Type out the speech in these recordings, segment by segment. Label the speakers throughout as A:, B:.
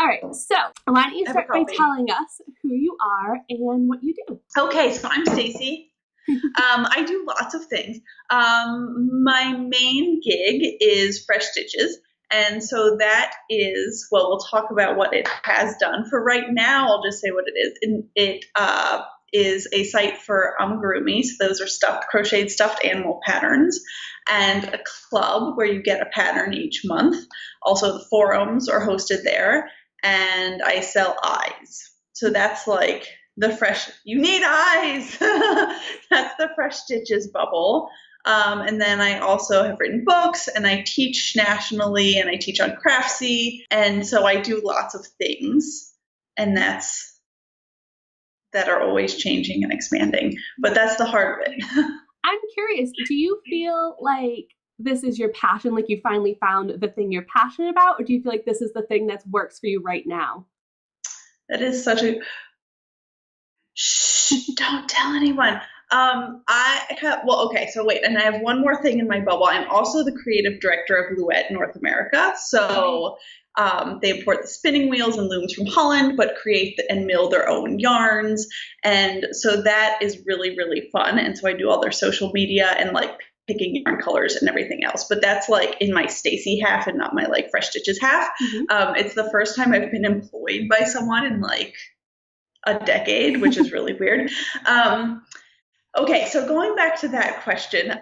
A: All right, so why don't you
B: Have a
A: start by
B: coffee.
A: telling us who you are and what you do?
B: Okay, so I'm Stacey. I do lots of things. My main gig is Fresh Stitches. And so that is, well, we'll talk about what it has done. For right now, I'll just say what it is. It is a site for amigurumi. So those are crocheted stuffed animal patterns, and a club where you get a pattern each month. Also, the forums are hosted there, and I sell eyes. So that's like you need eyes. That's the Fresh Stitches bubble. And then I also have written books, and I teach nationally, and I teach on Craftsy. And so I do lots of things, and that are always changing and expanding. But that's the heart of it.
A: I'm curious, do you feel like this is your passion, like you finally found the thing you're passionate about, or do you feel like this is the thing that works for you right now?
B: That is such a... Shh, don't tell anyone. Okay, so wait, and I have one more thing in my bubble. I'm also the creative director of Luette North America. So they import the spinning wheels and looms from Holland, but create and mill their own yarns. And so that is really, really fun. And so I do all their social media and like picking yarn colors and everything else. But that's like in my Stacey half and not my like Fresh Stitches half. Mm-hmm. It's the first time I've been employed by someone in like a decade, which is really weird. Okay, so going back to that question,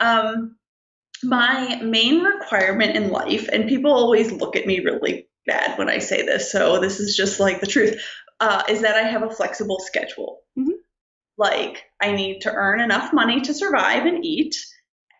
B: my main requirement in life, and people always look at me really bad when I say this, so this is just like the truth, is that I have a flexible schedule. Mm-hmm. Like, I need to earn enough money to survive and eat,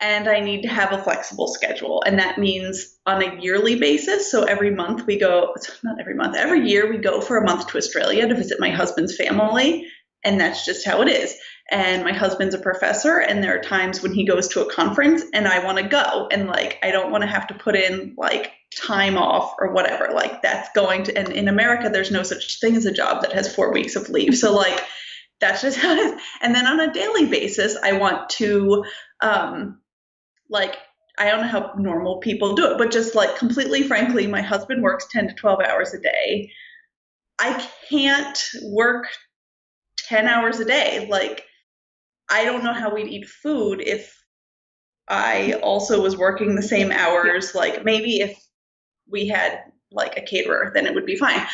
B: and I need to have a flexible schedule. And that means on a yearly basis. So every month we go, not every month, every year we go for a month to Australia to visit my husband's family. And that's just how it is. And my husband's a professor, and there are times when he goes to a conference and I want to go. And like, I don't want to have to put in like time off or whatever. Like that's going to, and in America, there's no such thing as a job that has 4 weeks of leave. So like, that's just how it is. And then on a daily basis, I want to, like, I don't know how normal people do it, but just like completely frankly, my husband works 10 to 12 hours a day. I can't work 10 hours a day. Like, I don't know how we'd eat food if I also was working the same hours. Like maybe if we had like a caterer, then it would be fine.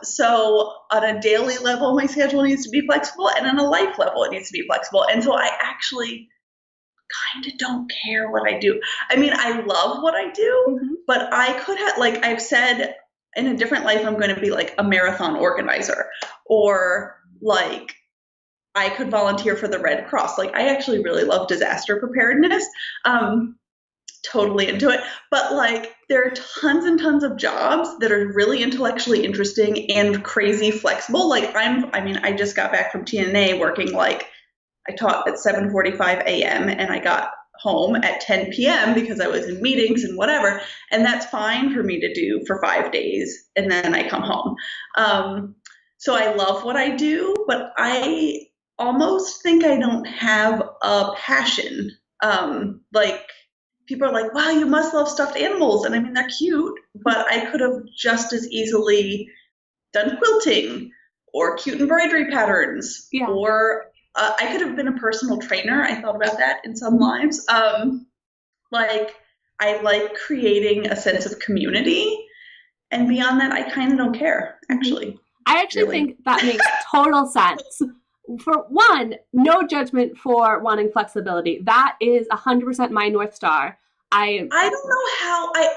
B: So on a daily level, my schedule needs to be flexible, and on a life level, it needs to be flexible. And so I actually kind of don't care what I do. I mean, I love what I do, mm-hmm. but I could have, like I've said, in a different life, I'm going to be like a marathon organizer, or like I could volunteer for the Red Cross. Like I actually really love disaster preparedness. Totally into it. But like there are tons and tons of jobs that are really intellectually interesting and crazy flexible. Like I just got back from TNA working like I taught at 7:45 a.m. and I got home at 10 p.m. because I was in meetings and whatever. And that's fine for me to do for 5 days. And then I come home. So I love what I do, but I almost think I don't have a passion. Like people are like, wow, you must love stuffed animals. And I mean, they're cute, but I could have just as easily done quilting or cute embroidery patterns, yeah. Or I could have been a personal trainer. I thought about that in some lives. Like I like creating a sense of community, and beyond that, I kind of don't care, actually.
A: I actually think that makes total sense. For one, no judgment for wanting flexibility. That is 100% my North Star. I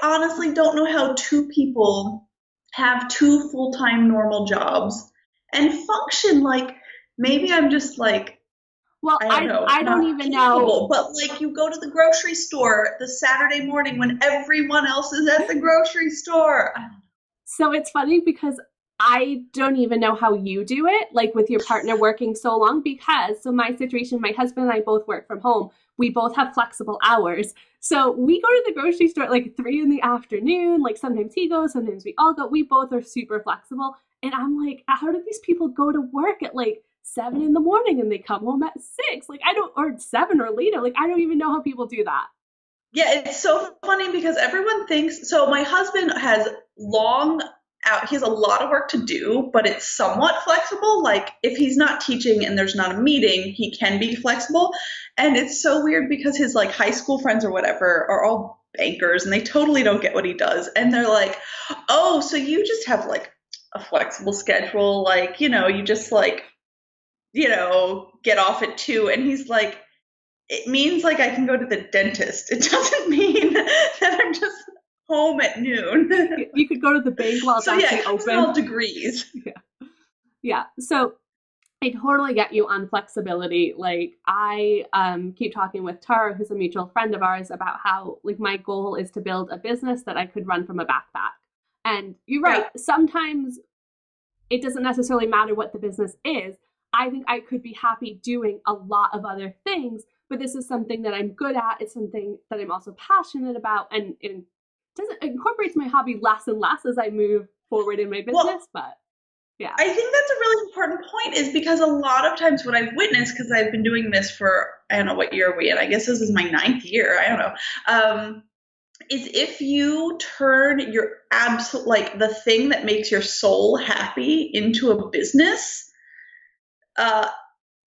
B: honestly don't know how two people have two full-time normal jobs and function. Like, maybe I'm just like,
A: well, I don't even know.
B: But like you go to the grocery store the Saturday morning when everyone else is at the grocery store.
A: So it's funny because I don't even know how you do it, like with your partner working so long, because so my situation, my husband and I both work from home. We both have flexible hours. So we go to the grocery store at like 3 p.m. Like sometimes he goes, sometimes we all go. We both are super flexible. And I'm like, how do these people go to work at like 7 a.m. and they come home at 6? Like or 7 or later. Like I don't even know how people do that.
B: Yeah, it's so funny because everyone thinks, so my husband has long out, he has a lot of work to do, but it's somewhat flexible. Like if he's not teaching and there's not a meeting, he can be flexible. And it's so weird because his like high school friends or whatever are all bankers and they totally don't get what he does. And they're like, oh, so you just have like a flexible schedule. Like, you just like, get off at 2. And he's like, it means like I can go to the dentist. It doesn't mean that I'm just home at noon.
A: You could go to the bank while it's
B: So yeah,
A: actually
B: it comes
A: open.
B: in all degrees.
A: Yeah. So I totally get you on flexibility. Like I keep talking with Tara, who's a mutual friend of ours, about how like my goal is to build a business that I could run from a backpack. And you're right.
B: Yeah.
A: Sometimes it doesn't necessarily matter what the business is. I think I could be happy doing a lot of other things, but this is something that I'm good at. It's something that I'm also passionate about, and it incorporates my hobby less and less as I move forward in my business.
B: Well,
A: but yeah,
B: I think that's a really important point is because a lot of times what I've witnessed, because I've been doing this for, I don't know what year are we in, I guess this is my 9th year, I don't know, is if you turn your absolute, like the thing that makes your soul happy into a business,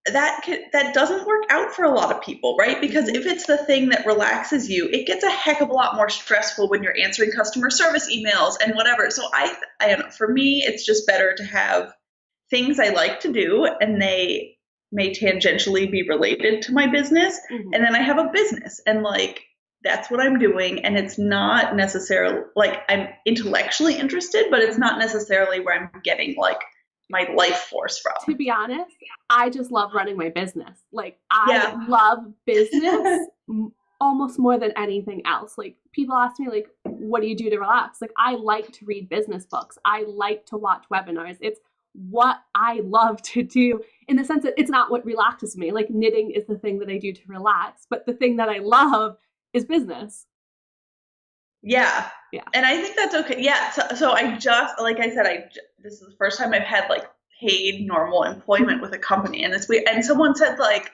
B: that doesn't work out for a lot of people, right? Because if it's the thing that relaxes you, it gets a heck of a lot more stressful when you're answering customer service emails and whatever. So I don't know. For me, it's just better to have things I like to do, and they may tangentially be related to my business, and then I have a business, and like that's what I'm doing, and it's not necessarily like I'm intellectually interested, but it's not necessarily where I'm getting like my life force from.
A: To be honest, I just love running my business. Like
B: Yeah.
A: I love business almost more than anything else. Like people ask me like, what do you do to relax? Like I like to read business books. I like to watch webinars. It's what I love to do, in the sense that it's not what relaxes me. Like knitting is the thing that I do to relax, but the thing that I love is business.
B: Yeah.
A: Yeah.
B: And I think that's okay. Yeah. So I just, like I said, this is the first time I've had like paid normal employment with a company, and it's weird. And someone said like,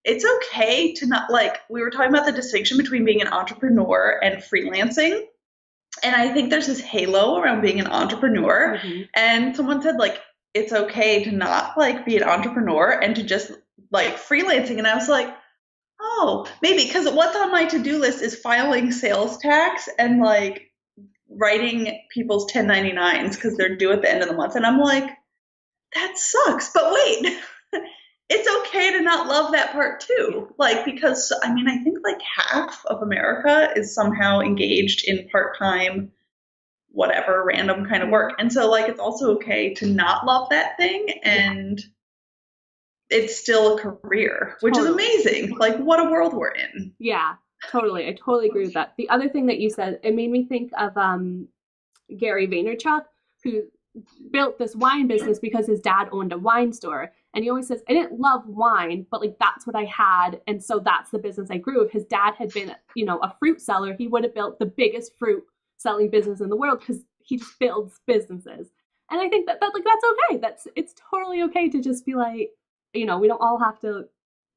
B: it's okay to not, like, we were talking about the distinction between being an entrepreneur and freelancing. And I think there's this halo around being an entrepreneur. And someone said like, it's okay to not like be an entrepreneur and to just like freelancing. And I was like, oh, maybe, because what's on my to-do list is filing sales tax and like writing people's 1099s because they're due at the end of the month. And I'm like, that sucks. But wait, it's okay to not love that part too. Like, because I mean, I think like half of America is somehow engaged in part-time, whatever, random kind of work. And so like, it's also okay to not love that thing, and it's still a career, which is amazing. Like, what a world we're in.
A: Yeah, totally. I totally agree with that. The other thing that you said, it made me think of Gary Vaynerchuk, who built this wine business because his dad owned a wine store. And he always says, I didn't love wine, but like that's what I had. And so that's the business I grew. If his dad had been, a fruit seller, he would have built the biggest fruit selling business in the world, because he just builds businesses. And I think that like that's okay. It's totally okay to just be like, we don't all have to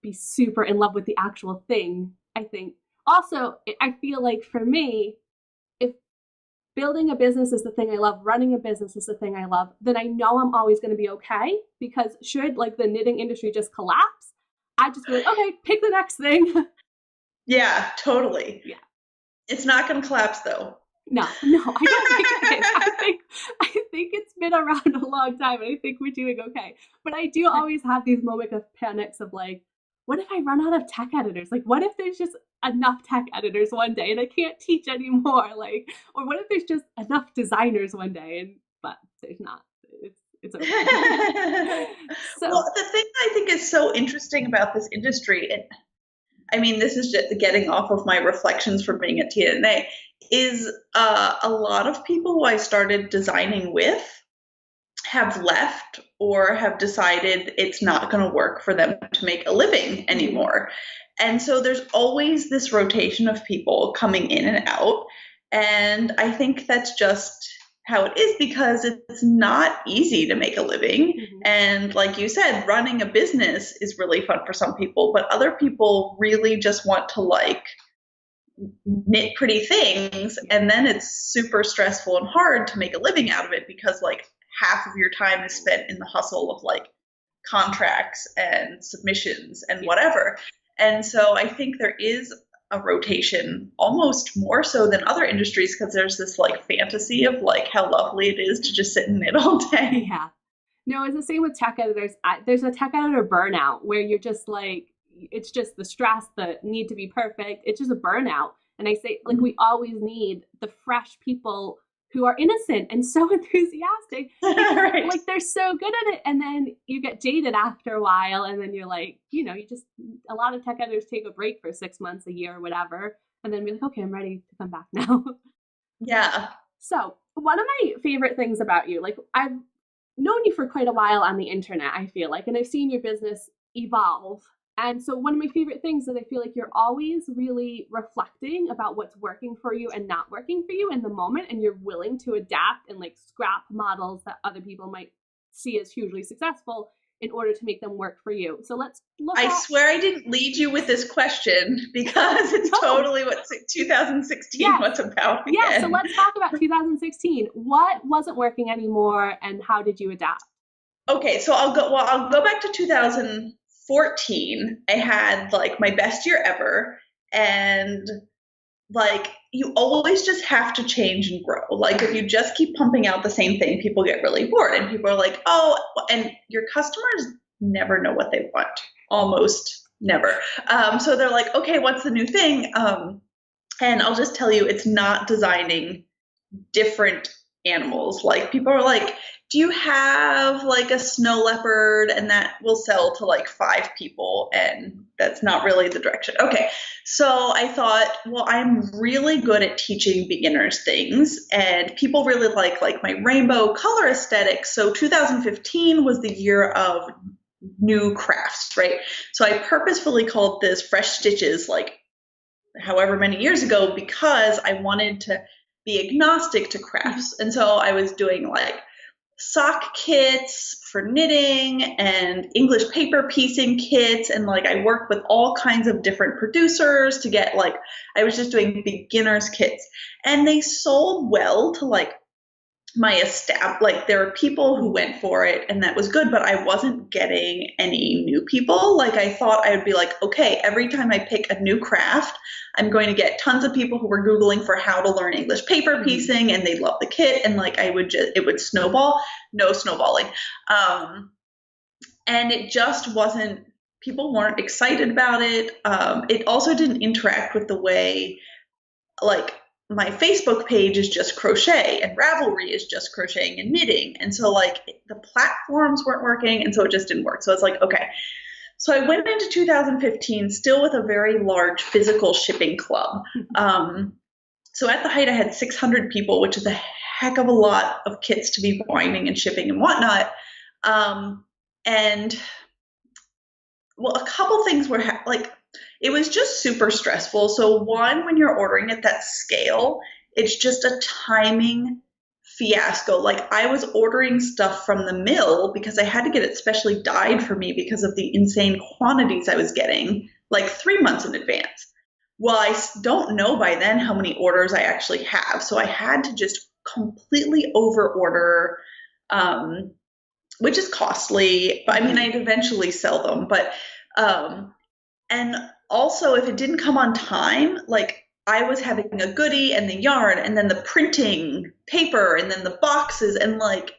A: be super in love with the actual thing, I think. Also, I feel like for me, if building a business is the thing I love, running a business is the thing I love, then I know I'm always going to be okay, because should like the knitting industry just collapse, I just be like, okay, pick the next thing.
B: Yeah, totally.
A: Yeah.
B: It's not going to collapse though.
A: No, I don't think it is. I think it's been around a long time, and I think we're doing okay. But I do always have these moments of panics of like, what if I run out of tech editors? Like, what if there's just enough tech editors one day and I can't teach anymore? Like, or what if there's just enough designers one day? But there's not. It's okay.
B: Well, the thing I think is so interesting about this industry, and I mean, this is just getting off of my reflections from being at TNA, is a lot of people who I started designing with have left or have decided it's not going to work for them to make a living anymore. And so there's always this rotation of people coming in and out. And I think that's just how it is, because it's not easy to make a living. And like you said, running a business is really fun for some people, but other people really just want to like knit pretty things, and then it's super stressful and hard to make a living out of it because like half of your time is spent in the hustle of like contracts and submissions and whatever. And so I think there is a rotation almost more so than other industries because there's this like fantasy of like how lovely it is to just sit and knit all day.
A: Yeah. No, it's the same with tech editors. There's a tech editor burnout where you're just like, it's just the stress, the need to be perfect. It's just a burnout. And I say, like, we always need the fresh people who are innocent and so enthusiastic because,
B: Right.
A: like, they're so good at it. And then you get jaded after a while. And then you're like, you just, a lot of tech editors take a break for 6 months, a year, or whatever. And then be like, okay, I'm ready to come back now.
B: Yeah.
A: So, one of my favorite things about you, like, I've known you for quite a while on the internet, I feel like, and I've seen your business evolve. And so, one of my favorite things is I feel like you're always really reflecting about what's working for you and not working for you in the moment, and you're willing to adapt and like scrap models that other people might see as hugely successful in order to make them work for you. So, let's look
B: I
A: at.
B: swear I didn't lead you with this question because it's
A: No.
B: totally what 2016
A: Yes.
B: was about again.
A: Yeah, so let's talk about 2016. What wasn't working anymore and how did you adapt?
B: Okay, so I'll go back to 2014. I had like my best year ever, and like you always just have to change and grow. Like if you just keep pumping out the same thing, people get really bored and people are like, "Oh," and your customers never know what they want. Almost never. So they're like, "Okay, what's the new thing?" And I'll just tell you, it's not designing different animals. Like people are like, do you have like a snow leopard? And that will sell to like 5 people. And that's not really the direction. Okay. So I thought, well, I'm really good at teaching beginners things and people really like my rainbow color aesthetic. So 2015 was the year of new crafts, right? So I purposefully called this Fresh Stitches, like however many years ago, because I wanted to be agnostic to crafts. And so I was doing like sock kits for knitting and English paper piecing kits. And like I worked with all kinds of different producers to get like, I was just doing beginners kits. And they sold well to like my staff. Like there were people who went for it and that was good, but I wasn't getting any new people. Like I thought I would be like, okay, every time I pick a new craft, I'm going to get tons of people who were Googling for how to learn English paper piecing and they love the kit. And like it would snowball. No snowballing. And it just wasn't, people weren't excited about it. It also didn't interact with the way like my Facebook page is just crochet and Ravelry is just crocheting and knitting. And so like the platforms weren't working and so it just didn't work. So it's like, okay. So I went into 2015 still with a very large physical shipping club. So at the height I had 600 people, which is a heck of a lot of kits to be binding and shipping and whatnot. And well, a couple things were like, it was just super stressful. So one, when you're ordering at that scale, it's just a timing fiasco. Like I was ordering stuff from the mill because I had to get it specially dyed for me because of the insane quantities I was getting like 3 months in advance. Well, I don't know by then how many orders I actually have. So I had to just completely over order, which is costly, but I mean, I'd eventually sell them. But, and also if it didn't come on time, like I was having a goodie and the yarn and then the printing paper and then the boxes and like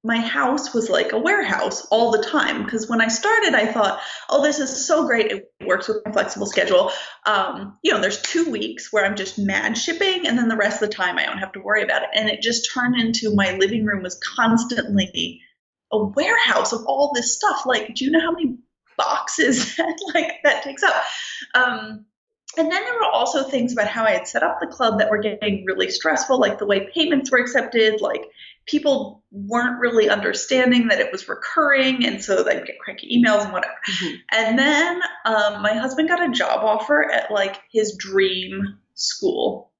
B: my house was like a warehouse all the time. Because when I started, I thought, oh, this is so great. It works with my flexible schedule. There's 2 weeks where I'm just mad shipping and then the rest of the time I don't have to worry about it. And it just turned into my living room was constantly a warehouse of all this stuff. Like, do you know how many boxes that takes up? And then there were also things about how I had set up the club that were getting really stressful, like the way payments were accepted, like people weren't really understanding that it was recurring, and so they'd get cranky emails and whatever. Mm-hmm. And then my husband got a job offer at like his dream school.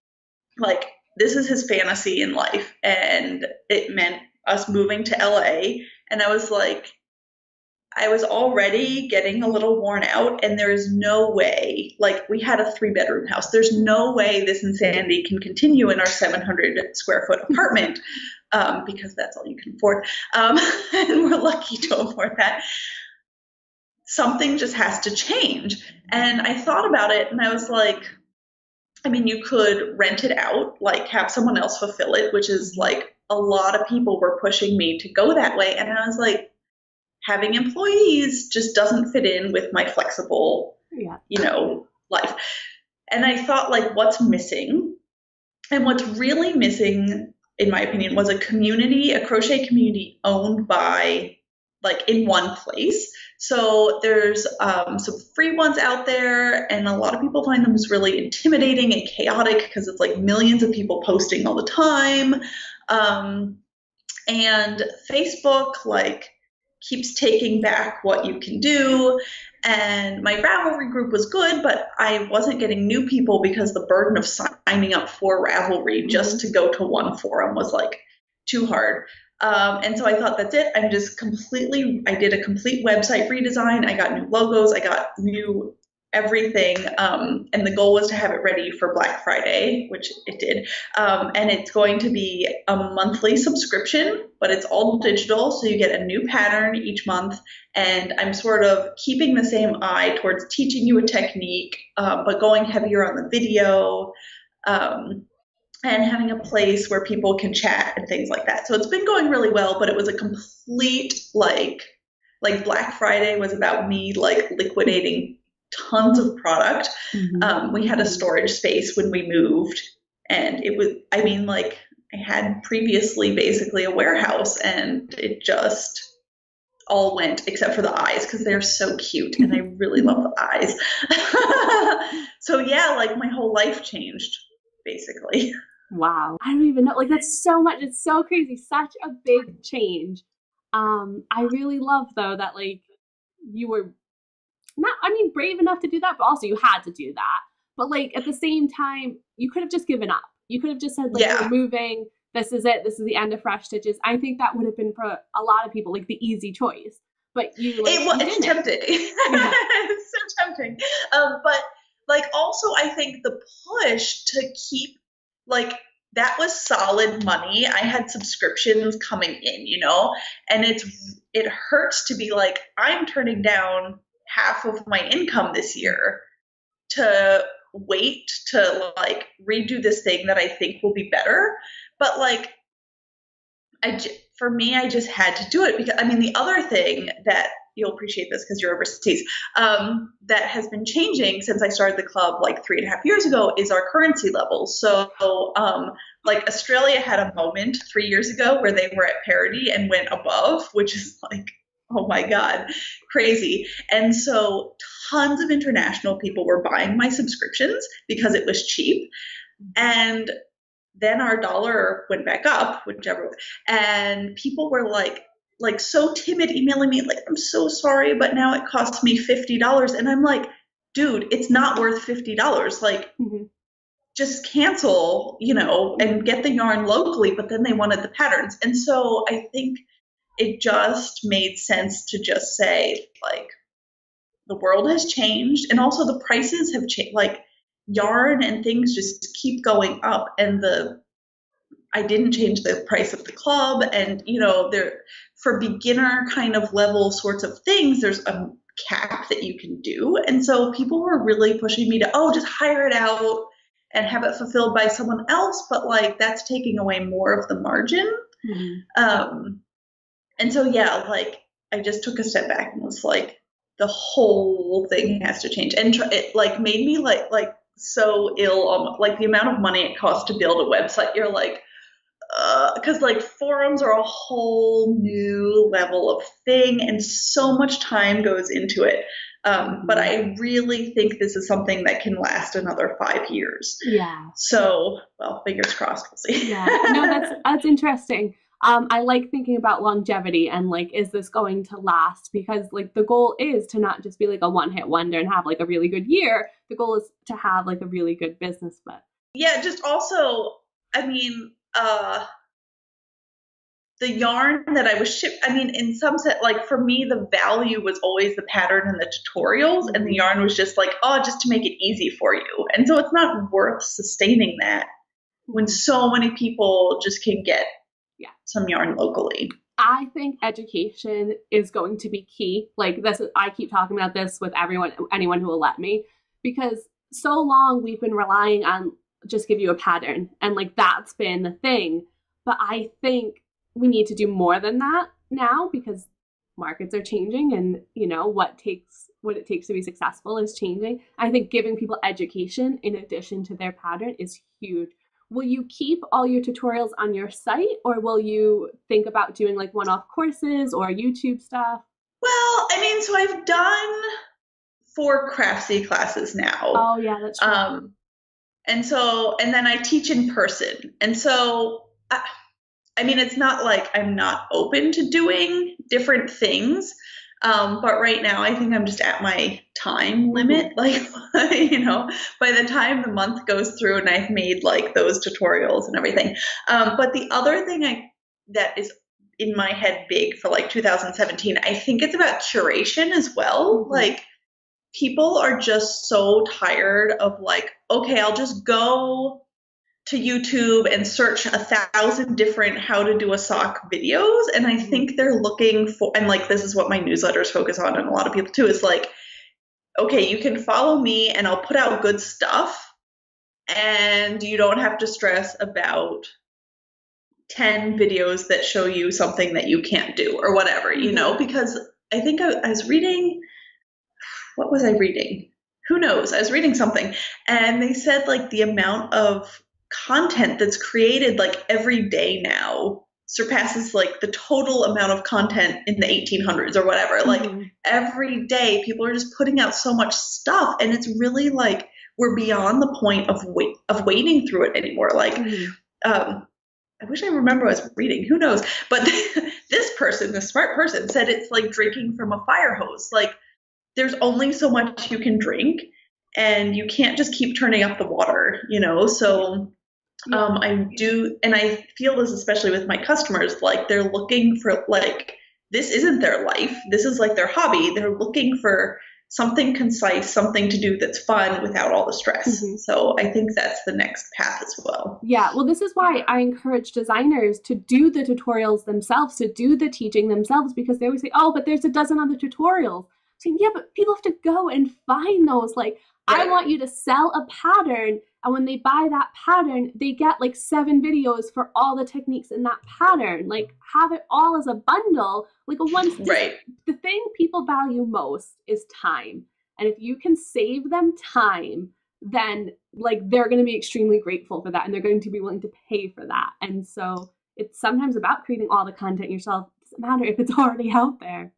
B: Like this is his fantasy in life, and it meant us moving to LA. And I was like, I was already getting a little worn out, and there is no way, like, we had a 3-bedroom house. There's no way this insanity can continue in our 700 square foot apartment, because that's all you can afford. And we're lucky to afford that. Something just has to change. And I thought about it, and I was like, I mean, you could rent it out, like have someone else fulfill it, which is like a lot of people were pushing me to go that way. And I was like, having employees just doesn't fit in with my flexible,
A: Yeah.
B: life. And I thought, like, what's missing? And what's really missing, in my opinion, was a crochet community owned by, like, in one place. So there's some free ones out there, and a lot of people find them really intimidating and chaotic because it's like millions of people posting all the time. And Facebook, like, keeps taking back what you can do. And my Ravelry group was good, but I wasn't getting new people because the burden of signing up for Ravelry just to go to one forum was like too hard. And so I thought, that's it. I did a complete website redesign. I got new logos. I got new everything. And the goal was to have it ready for Black Friday, which it did. And it's going to be a monthly subscription, but it's all digital. So you get a new pattern each month. And I'm sort of keeping the same eye towards teaching you a technique, but going heavier on the video. And having a place where people can chat and things like that. So it's been going really well, but it was a complete, like Black Friday was about me, like, liquidating tons of product. We had a storage space when we moved, and it was, I mean, like, I had previously basically a warehouse, and it just all went except for the eyes because they're so cute, and I really love the eyes. So yeah, like, my whole life changed basically.
A: Wow. I don't even know. Like, that's so much. It's so crazy. Such a big change. I really love, though, that, like, you were not, I mean, brave enough to do that, but also you had to do that. But, like, at the same time, you could have just given up. You could have just said, like,
B: Yeah.
A: we're moving. This is it. This is the end of Fresh Stitches. I think that would have been for a lot of people, like, the easy choice. But you, like, you
B: It's
A: didn't.
B: tempting. It's so tempting. But, like, also, I think the push to keep, like, that was solid money. I had subscriptions coming in, and it hurts to be like, I'm turning down half of my income this year to wait to, like, redo this thing that I think will be better. But, like, for me, I just had to do it because, I mean, the other thing that you'll appreciate this because you're overseas, that has been changing since I started the club like 3.5 years ago is our currency levels. So, like, Australia had a moment 3 years ago where they were at parity and went above, which is like, oh my God, crazy. And so tons of international people were buying my subscriptions because it was cheap. And then our dollar went back up, whichever, and people were like so timid, emailing me like, I'm so sorry, but now it costs me $50. And I'm like, dude, it's not worth $50. Like, just cancel, and get the yarn locally. But then they wanted the patterns. And so I think it just made sense to just say, like, the world has changed, and also the prices have changed. Like, yarn and things just keep going up, and I didn't change the price of the club, and there, for beginner kind of level sorts of things, there's a cap that you can do. And so people were really pushing me to, just hire it out and have it fulfilled by someone else, but, like, that's taking away more of the margin. And so, yeah, like, I just took a step back and was like, the whole thing has to change. And it, like, made me like so ill, like, the amount of money it costs to build a website. You're like, because, like, forums are a whole new level of thing, and so much time goes into it. But I really think this is something that can last another 5 years.
A: Yeah.
B: So, well, fingers crossed, we'll see.
A: Yeah. No, that's interesting. I like thinking about longevity and, like, is this going to last? Because, like, the goal is to not just be like a one-hit wonder and have, like, a really good year. The goal is to have, like, a really good business. But
B: yeah, just also, I mean, the yarn that I was shipped, I mean, in some set, like for me, the value was always the pattern and the tutorials, and the yarn was just like, oh, just to make it easy for you. And so it's not worth sustaining that when so many people just can get some yarn locally.
A: I think education is going to be key. Like this, I keep talking about this with anyone who will let me, because so long we've been relying on just give you a pattern, and like that's been the thing. But I think we need to do more than that now, because markets are changing, and what it takes to be successful is changing. I think giving people education in addition to their pattern is huge. Will you keep all your tutorials on your site, or will you think about doing like one-off courses or YouTube stuff?
B: Well, I mean, so I've done 4 Craftsy classes now.
A: Oh yeah, that's true.
B: And then I teach in person. And so, I mean, it's not like I'm not open to doing different things. But right now, I think I'm just at my time limit. Like, by the time the month goes through and I've made like those tutorials and everything. But the other thing that is in my head big for like 2017, I think it's about curation as well. Like, people are just so tired of like, okay, I'll just go to YouTube and search 1,000 different how to do a sock videos. And I think they're looking for, and like, this is what my newsletters focus on, and a lot of people too, is like, okay, you can follow me and I'll put out good stuff, and you don't have to stress about 10 videos that show you something that you can't do or whatever, because I think I was reading, what was I reading? Who knows? I was reading something, and they said like the amount of content that's created like every day now surpasses like the total amount of content in the 1800s or whatever. Like every day people are just putting out so much stuff, and it's really like we're beyond the point of wading through it anymore. Like I wish I remember what I was reading, who knows, but this smart person said it's like drinking from a fire hose. Like there's only so much you can drink, and you can't just keep turning up the water, so I do, and I feel this especially with my customers, like they're looking for like, this isn't their life, this is like their hobby. They're looking for something concise, something to do that's fun without all the stress. So I think that's the next path as well.
A: Yeah, well, this is why I encourage designers to do the tutorials themselves, to do the teaching themselves, because they always say, oh, but there's a dozen other tutorials. Saying, yeah, but people have to go and find those. Like, I want you to sell a pattern, and when they buy that pattern, they get like 7 videos for all the techniques in that pattern. Like, have it all as a bundle. Like the thing people value most is time. And if you can save them time, then like they're going to be extremely grateful for that, and they're going to be willing to pay for that. And so it's sometimes about creating all the content yourself. It doesn't matter if it's already out there.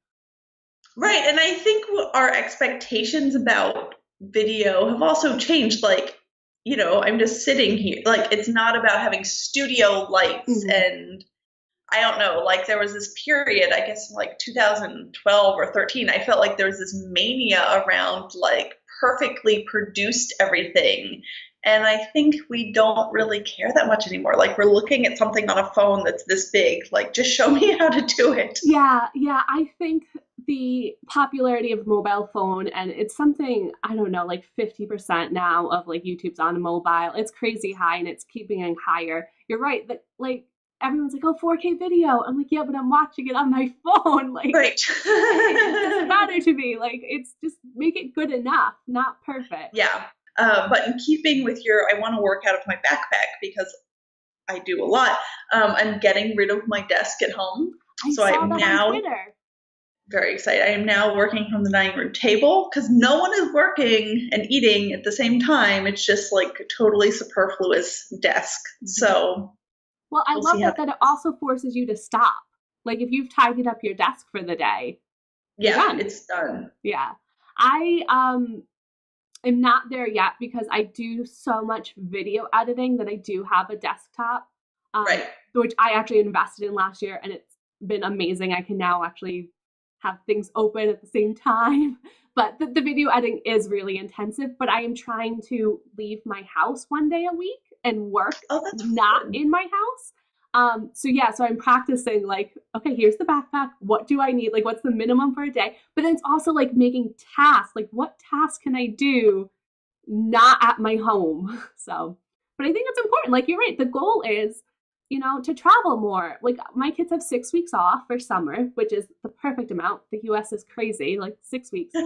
B: Right. And I think our expectations about video have also changed. Like, I'm just sitting here. Like, it's not about having studio lights and I don't know, like there was this period, I guess like 2012 or 13, I felt like there was this mania around like perfectly produced everything. And I think we don't really care that much anymore. Like we're looking at something on a phone that's this big, like just show me how to do it.
A: Yeah. I think the popularity of mobile phone, and it's something, I don't know, like 50% now of like YouTube's on mobile. It's crazy high, and it's keeping getting higher. You're right, that like everyone's like, oh, 4K video. I'm like, yeah, but I'm watching it on my phone. Like,
B: right.
A: It doesn't matter to me. Like, it's just make it good enough, not perfect.
B: Yeah. But in keeping with I want to work out of my backpack because I do a lot. I'm getting rid of my desk at home.
A: I'm now on Twitter.
B: Very excited. I am now working from the dining room table because no one is working and eating at the same time. It's just like a totally superfluous desk. So,
A: well, I love that it also forces you to stop. Like if you've tidied up your desk for the day,
B: it's done.
A: Yeah, I am not there yet because I do so much video editing that I do have a desktop, which I actually invested in last year, and it's been amazing. I can now actually have things open at the same time. But the video editing is really intensive, but I am trying to leave my house one day a week and work not in my house. So yeah, so I'm practicing like, okay, here's the backpack. What do I need? Like, what's the minimum for a day? But then it's also like making tasks. Like, what tasks can I do not at my home? So, but I think it's important. Like, you're right. The goal is, to travel more. Like, my kids have 6 weeks off for summer, which is the perfect amount. The US is crazy. Like, 6 weeks, fine.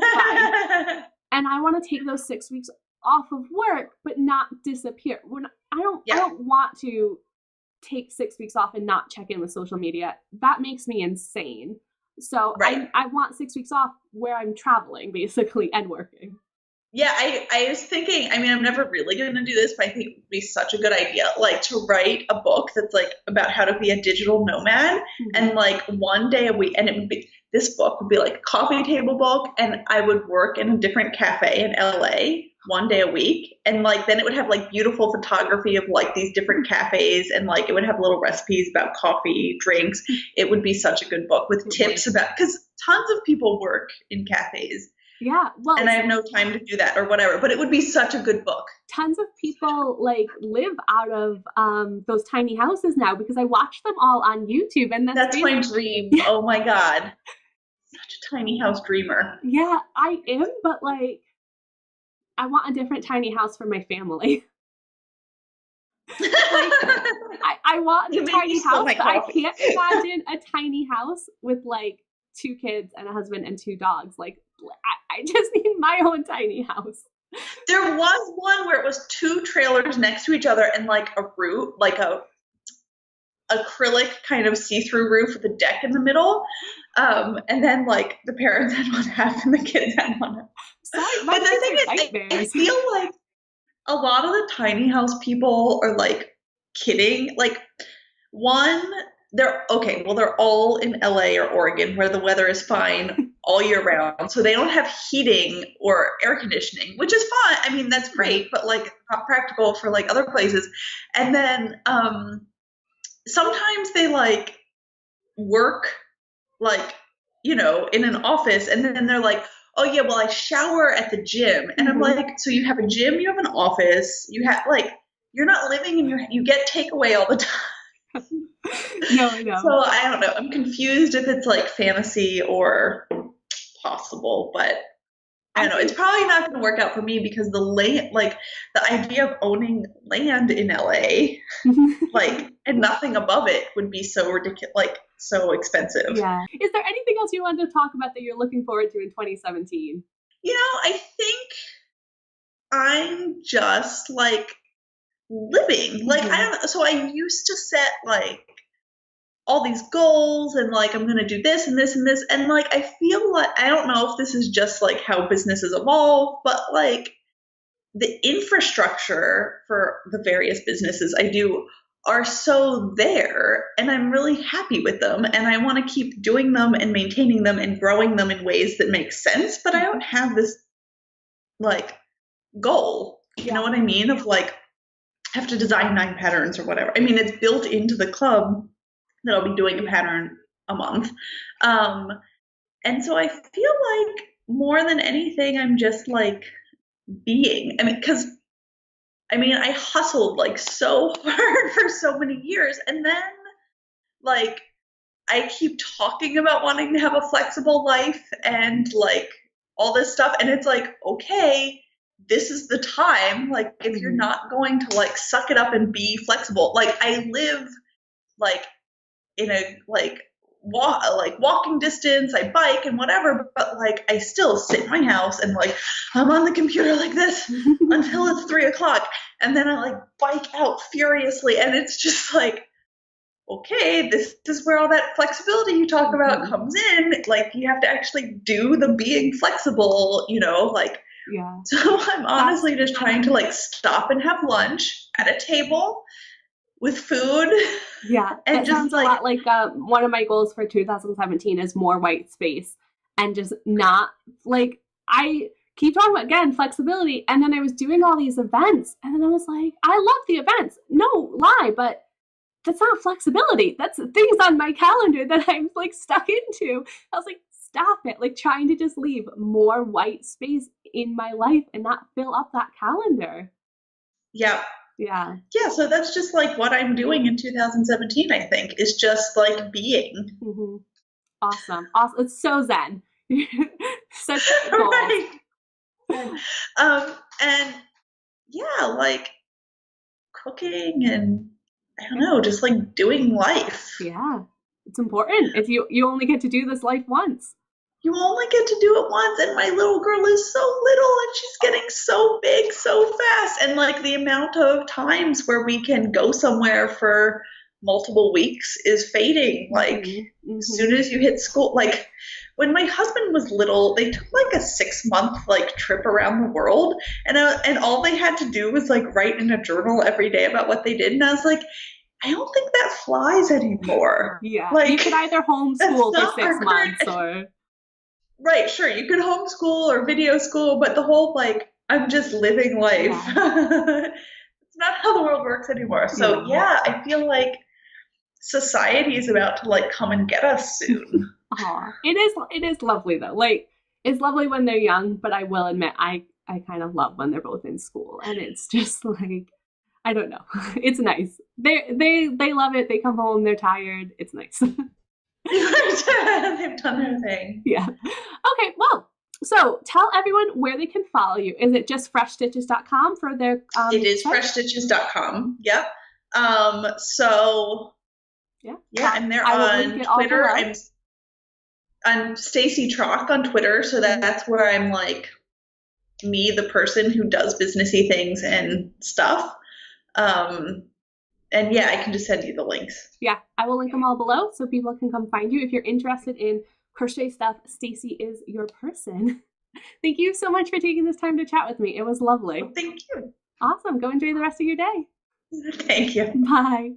A: And I want to take those 6 weeks off of work, but not disappear. I don't want to take 6 weeks off and not check in with social media. That makes me insane. So
B: Right.
A: I want 6 weeks off where I'm traveling basically and working.
B: Yeah, I was thinking, I mean, I'm never really going to do this, but I think it would be such a good idea, like to write a book that's like about how to be a digital nomad and like one day a week, and it would be, this book would be like a coffee table book, and I would work in a different cafe in LA one day a week, and like then it would have like beautiful photography of like these different cafes, and like it would have little recipes about coffee, drinks. It would be such a good book with tips about, because tons of people work in cafes.
A: Yeah, well,
B: and I have no time to do that or whatever, but it would be such a good book.
A: Tons of people like live out of those tiny houses now because I watch them all on YouTube, and
B: that's my dream. Oh my God. Such a tiny house dreamer.
A: Yeah, I am, but like I want a different tiny house for my family. Like, I want a tiny house, but I can't imagine a tiny house with like 2 kids and a husband and 2 dogs. Like, I just need my own tiny house.
B: There was one where it was 2 trailers next to each other and like a roof, like a acrylic kind of see-through roof with a deck in the middle. And then like the parents had one half and the kids had one half.
A: Sorry,
B: but the thing is, I feel like a lot of the tiny house people are like kidding. Like, one, they're all in LA or Oregon where the weather is fine all year round. So they don't have heating or air conditioning, which is fine. I mean, that's great, but like not practical for like other places. And then sometimes they like work like, in an office, and then they're like, oh yeah, well I shower at the gym. And I'm like, so you have a gym, you have an office, you have like, you're not living in you get takeaway all the time.
A: No, I know.
B: So I don't know. I'm confused if it's like fantasy or possible, but I don't know. It's probably not going to work out for me because the land, like the idea of owning land in LA, like, and nothing above it would be so ridiculous, like so expensive.
A: Yeah. Is there anything else you wanted to talk about that you're looking forward to in 2017?
B: I think I'm just like living. Like, I don't know. So I used to set like all these goals and like I'm gonna do this and this and this, and like I feel like, I don't know if this is just like how businesses evolve, but like the infrastructure for the various businesses I do are so there, and I'm really happy with them, and I want to keep doing them and maintaining them and growing them in ways that make sense, but I don't have this like goal. You know what I mean? Of like, have to design 9 patterns or whatever. I mean, it's built into the club that I'll be doing a pattern a month. And so I feel like more than anything, I'm just like being. I mean, because I hustled like so hard for so many years. And then like I keep talking about wanting to have a flexible life and like all this stuff. And it's like, okay, this is the time. Like, if you're not going to like suck it up and be flexible, like I live like in a like walking distance, I bike and whatever, but like I still sit in my house and like I'm on the computer like this until it's 3 o'clock, and then I like bike out furiously, and it's just like, okay, this is where all that flexibility you talk about comes in. Like, you have to actually do the being flexible, like.
A: Yeah.
B: So I'm honestly just trying to like stop and have lunch at a table with food.
A: Yeah, and just sounds like, a lot like one of my goals for 2017 is more white space, and just not like, I keep talking about, again, flexibility, and then I was doing all these events, and then I was like, I love the events, no lie, but that's not flexibility. That's things on my calendar that I'm like stuck into. I was like, stop it, like trying to just leave more white space in my life and not fill up that calendar.
B: Yeah.
A: Yeah.
B: Yeah, so that's just like what I'm doing in 2017, I think, is just like being.
A: Hmm. Awesome. Awesome. It's so zen. Such great goals.
B: Right. Um, and yeah, like cooking and I don't know, just like doing life.
A: Yeah. It's important. If you only get to do this life once.
B: You only get to do it once, and my little girl is so little and she's getting so big so fast. And like the amount of times where we can go somewhere for multiple weeks is fading. Like
A: Mm-hmm.
B: as
A: Mm-hmm.
B: soon as you hit school, like when my husband was little, they took like a 6 month like trip around the world, and all they had to do was like write in a journal every day about what they did. And I was like, I don't think that flies anymore.
A: Yeah. You
B: Like
A: could either
B: that's
A: homeschool for
B: not
A: six
B: our current.
A: months or
B: Right, sure, you could homeschool or video school, but the whole like I'm just living life.
A: yeah.
B: It's not how the world works anymore. So
A: Yeah.
B: yeah, I feel like society is about to like come and get us soon.
A: Aw. It is lovely though. Like it's lovely when they're young, but I will admit I kind of love when they're both in school and it's just like I don't know. It's nice. They love it. They come home, they're tired. It's nice.
B: They've done their thing.
A: Yeah. Okay, well, so tell everyone where they can follow you. Is it just freshstitches.com for their
B: It is
A: site?
B: freshstitches.com. Yep. So
A: Yeah.
B: yeah, I'm there
A: I will link
B: on
A: it all
B: Twitter.
A: below.
B: I'm Stacey Chalk on Twitter, so that's where I'm like me, the person who does businessy things and stuff. Um, and yeah, I can just send you the links.
A: Yeah, I will link them all below so people can come find you. If you're interested in crochet stuff, Stacey is your person. Thank you so much for taking this time to chat with me. It was lovely.
B: Well, thank you.
A: Awesome. Go enjoy the rest of your day.
B: Thank you.
A: Bye.